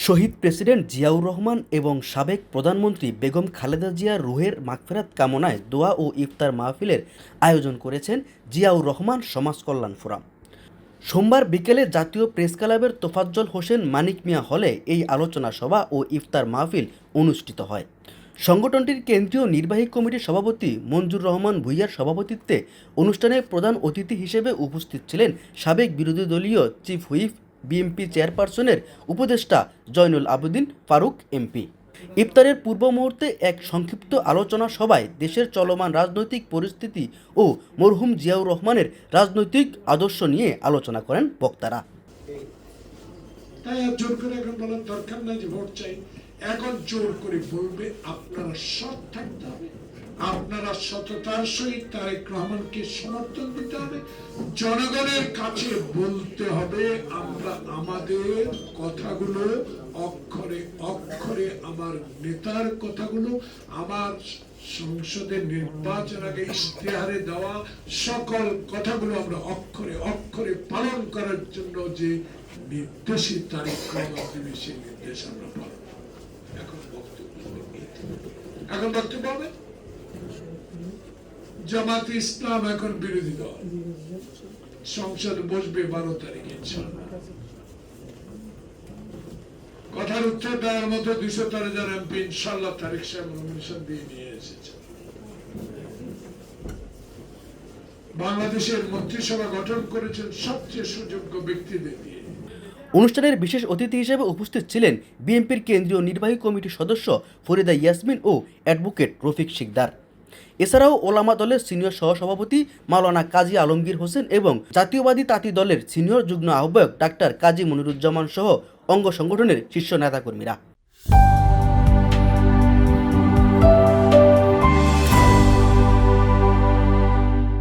শহীদ president Ziaur Rahman এবং সাবেক প্রধানমন্ত্রী বেগম খালেদা জিয়ার রুহের মাগফিরাত কামনায় দোয়া ও ইফতার মাহফিলের আয়োজন করেছেন জিয়াউর রহমান সমাজ কল্যাণ ফোরাম। সোমবার বিকেলে জাতীয় প্রেস ক্লাবের তোফাজ্জল হোসেন মানিক মিয়া হলে এই আলোচনা সভা ও ইফতার মাহফিল অনুষ্ঠিত হয়। সংগঠনটির কেন্দ্রীয় নির্বাহী কমিটির সভাপতি মঞ্জুর রহমান ভূঁইয়ার সভাপতিত্বে অনুষ্ঠানে প্রধান অতিথি হিসেবে উপস্থিত ছিলেন সাবেক বিরোধী দলীয় চিফ হুইপ বিএনপি চেয়ারপারসনের উপদেষ্টা জয়নুল আবেদিন ফারুক এমপি। ইফতারের পূর্ব মুহূর্তে এক সংক্ষিপ্ত আলোচনা সভায় দেশের চলমান রাজনৈতিক পরিস্থিতি ও মরহুম জিয়াউর রহমানের রাজনৈতিক আদর্শ নিয়ে আলোচনা করেন বক্তারা। তাই আর জোর করে এখন বলার দরকার নাই যে ভোট চাই, এখন জোর করে বলবে আপনারা সৎ থাকতে হবে, আপনারা সততার সহিত তারেক রহমানকে সমর্থন দিতে হবে, জনগণের কাছে বলতে হবে আমরা আমাদের কথাগুলো অক্ষরে অক্ষরে আমার নেতার কথাগুলো আমার সংসদের নির্বাচন আগে ইশতেহারে দেওয়া সকল কথাগুলো আমরা অক্ষরে অক্ষরে পালন করার জন্য যে নির্দেশিত তারিখ দিবে সেই নির্দেশ আমরা পালন। এখন বক্তব্য হবে জামাতে ইসলাম এখন বিরোধী দল, সংসদ বসবে 12 তারিখে ইনশাআল্লাহ। কথার উত্তর দেওয়ার মতো 213 জন এমপি ইনশাআল্লাহ তারিখ সাহেব নমিনেশন দিয়ে নিয়ে এসেছে। বাংলাদেশের মন্ত্রিসভা গঠন করেছেন সবচেয়ে সুযোগ্য ব্যক্তিদের দিয়ে। অনুষ্ঠানের বিশেষ অতিথি হিসেবে উপস্থিত ছিলেন বিএনপির কেন্দ্রীয় নির্বাহী কমিটির সদস্য ফরিদা ইয়াসমিন ও অ্যাডভোকেট রফিক শিকদার। এছাড়াও ওলামা দলের সিনিয়র সহসভাপতি মাওলানা কাজী আলমগীর হোসেন এবং জাতীয়বাদী তাঁতি দলের সিনিয়র যুগ্ম আহ্বায়ক ডাক্তার কাজী মনিরুজ্জামান সহ অঙ্গ সংগঠনের শীর্ষ নেতাকর্মীরা।